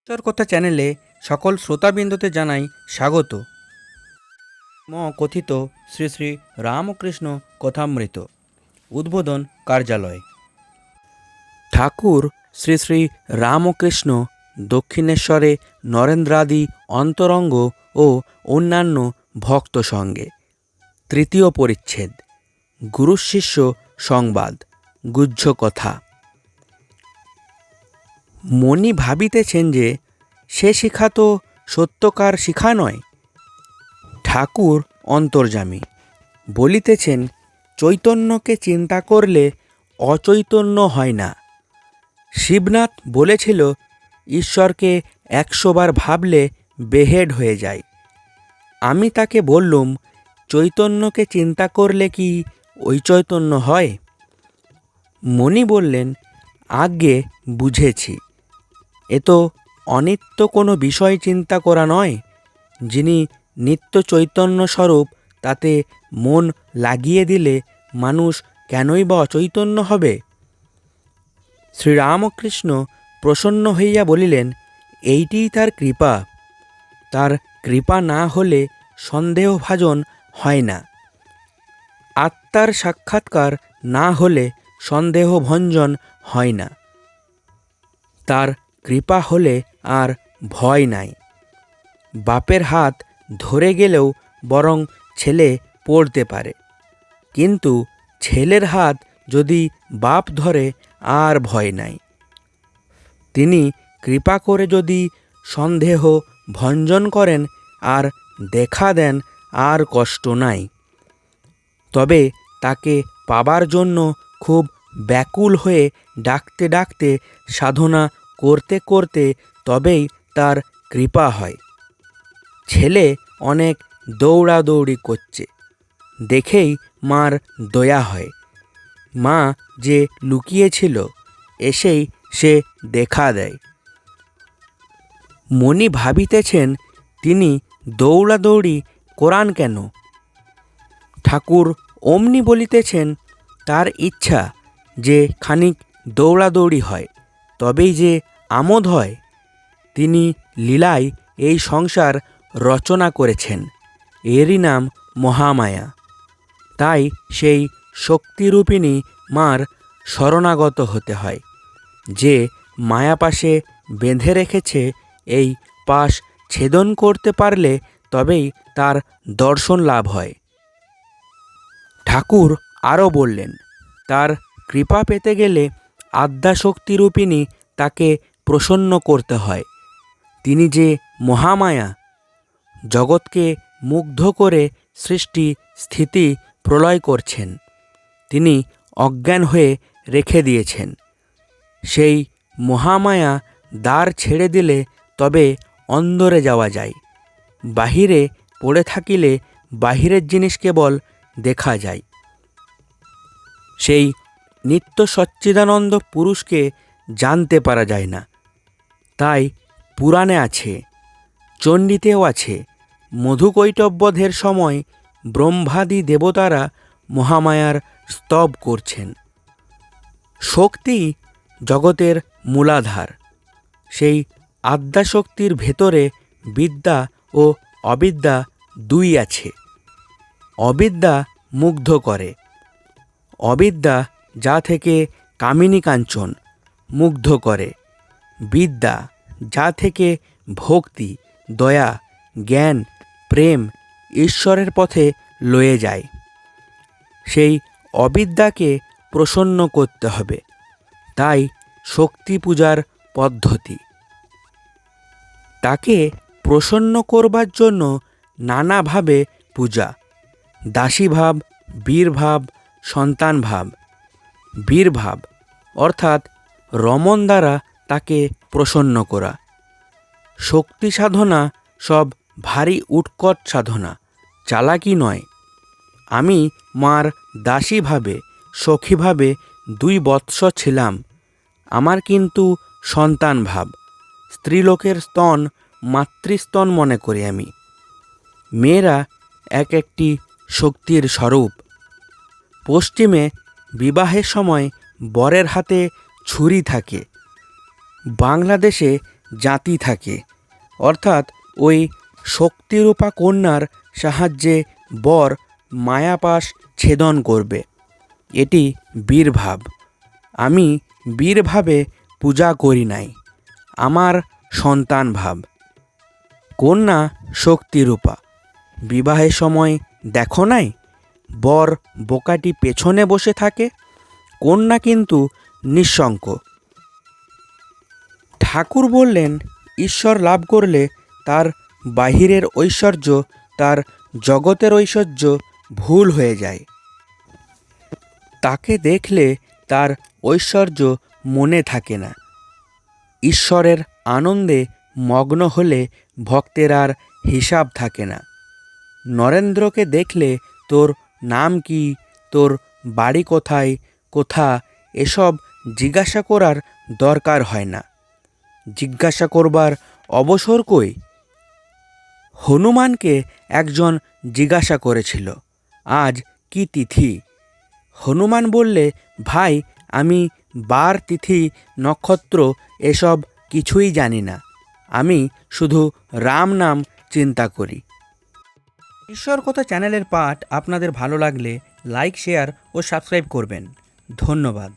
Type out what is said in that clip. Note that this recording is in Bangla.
কথা চ্যানেলে সকল শ্রোতাবৃন্দতে জানাই স্বাগত। কথিত শ্রী শ্রী রামকৃষ্ণ কথামৃত উদ্বোধন কার্যালয়। ঠাকুর শ্রী শ্রী রামকৃষ্ণ দক্ষিণেশ্বরে নরেন্দ্রাদি অন্তরঙ্গ ও অন্যান্য ভক্ত সঙ্গে তৃতীয় পরিচ্ছেদ গুরুশিষ্য সংবাদ গুহ্য কথা। মনি ভাবিতেছেন যে সে শিক্ষা তো সত্যকার শিক্ষা নয়। ঠাকুর অন্তর্যামী বলিতেছেন, চৈতন্যকে চিন্তা করলে অচৈতন্য হয় না। শিবনাথ বলেছিল, ঈশ্বরকে 100 বার ভাবলে বেহেড হয়ে যায়। আমি তাকে বললুম, চৈতন্যকে চিন্তা করলে কি ওই চৈতন্য হয়? মনি বললেন, আজ্ঞে বুঝেছি। এ তো অনিত্য কোনো বিষয় চিন্তা করা নয়। যিনি নিত্য চৈতন্য স্বরূপ, তাতে মন লাগিয়ে দিলে মানুষ কেনই বা অচৈতন্য হবে? শ্রীরামকৃষ্ণ প্রসন্ন হইয়া বলিলেন, এইটিই তার কৃপা। তার কৃপা না হলে সন্দেহভাজন হয় না। আত্মার সাক্ষাৎকার না হলে সন্দেহভঞ্জন হয় না। তার কৃপা হলে আর ভয় নাই। বাপের হাত ধরে গেলেও বরং ছেলে পড়তে পারে, কিন্তু ছেলের হাত যদি বাপ ধরে আর ভয় নাই। তিনি কৃপা করে যদি সন্দেহ ভঞ্জন করেন আর দেখা দেন, আর কষ্ট নাই। তবে তাকে পাবার জন্য খুব ব্যাকুল হয়ে ডাকতে ডাকতে, সাধনা করতে করতে তবেই তার কৃপা হয়। ছেলে অনেক দৌড়াদৌড়ি করছে দেখেই মার দয়া হয়। মা যে লুকিয়েছিল, এসেই সে দেখা দেয়। মনি ভাবিতেছেন, তিনি দৌড়াদৌড়ি করান কেন? ঠাকুর অমনি বলিতেছেন, তার ইচ্ছা যে খানিক দৌড়াদৌড়ি হয়, তবেই যে আমোদ হয়। তিনি লীলায় এই সংসার রচনা করেছেন, এরই নাম মহামায়া। তাই সেই শক্তিরূপিণী মার শরণাগত হতে হয়। যে মায়াপাশে বেঁধে রেখেছে, এই পাশ ছেদন করতে পারলে তবেই তার দর্শন লাভ হয়। ঠাকুর আরও বললেন, তার কৃপা পেতে গেলে আদ্যাশক্তিরূপিণী তাকে প্রসন্ন করতে হয়। তিনি যে মহামায়া, জগৎকে মুগ্ধ করে সৃষ্টি স্থিতি প্রলয় করছেন। তিনি অজ্ঞান হয়ে রেখে দিয়েছেন। সেই মহামায়া দ্বার ছেড়ে দিলে তবে অন্দরে যাওয়া যায়। বাহিরে পড়ে থাকিলে বাহিরের জিনিস কেবল দেখা যায়। সেই নিত্য সচ্চিদানন্দ পুরুষকে জানতে পারা যায় না। তাই পুরাণে আছে, চণ্ডীতেও আছে, মধুকৈটববধের সময় ব্রহ্মাদি দেবতারা মহামায়ার স্তব করছেন। শক্তি জগতের মূলাধার। সেই আদ্যাশক্তির ভেতরে বিদ্যা ও অবিদ্যা দুই আছে। অবিদ্যা মুগ্ধ করে। অবিদ্যা যা থেকে কামিনী কাঞ্চন মুগ্ধ করে। বিদ্যা যা থেকে ভক্তি, দয়া, জ্ঞান, প্রেম, ঈশ্বরের পথে লয়ে যায়। সেই অবিদ্যাকে প্রসন্ন করতে হবে। তাই শক্তি পূজার পদ্ধতি। তাকে প্রসন্ন করবার জন্য নানাভাবে পূজা। দাসীভাব, বীরভাব, সন্তানভাব। বীরভাব অর্থাৎ রমণ দ্বারা তাকে প্রসন্ন করা। শক্তি সাধনা সব ভারী উৎকট সাধনা, চালাকি নয়। আমি মার দাসীভাবে, সখীভাবে 2 বৎসর ছিলাম। আমার কিন্তু সন্তান ভাব। স্ত্রীলোকের স্তন মাতৃস্তন মনে করি আমি। মেয়েরা এক একটি শক্তির স্বরূপ। পশ্চিমে বিবাহের সময় বরের হাতে ছুরি থাকে। বাংলাদেশে জাতি থাকে, অর্থাৎ ওই শক্তিরূপা কন্যার সাহায্যে বর মায়াপাশ ছেদন করবে। এটি বীরভাব। আমি বীরভাবে পূজা করি নাই, আমার সন্তান ভাব। কন্যা শক্তিরূপা। বিবাহের সময় দেখো নাই বর বোকাটি পেছনে বসে থাকে, কন্যা কিন্তু নিঃশঙ্ক। ঠাকুর বললেন, ঈশ্বর লাভ করলে তার বাহিরের ঐশ্বর্য, তার জগতের ঐশ্বর্য ভুল হয়ে যায়। তাকে দেখলে তার ঐশ্বর্য মনে থাকে না। ঈশ্বরের আনন্দে মগ্ন হলে ভক্তের আর হিসাব থাকে না। নরেন্দ্রকে দেখলে তোর নাম কি, তোর বাড়ি কোথায়, কোথা, এসব জিজ্ঞাসা করার দরকার হয় না। জিজ্ঞাসা করবার অবসর কই? হনুমানকে একজন জিজ্ঞাসা করেছিল, আজ কি তিথি? হনুমান বললে, ভাই আমি বার, তিথি, নক্ষত্র এসব কিছুই জানি না, আমি শুধু রাম নাম চিন্তা করি। ঈশ্বর কথা চ্যানেলের পাঠ আপনাদের ভালো লাগলে লাইক, শেয়ার ও সাবস্ক্রাইব করবেন। ধন্যবাদ।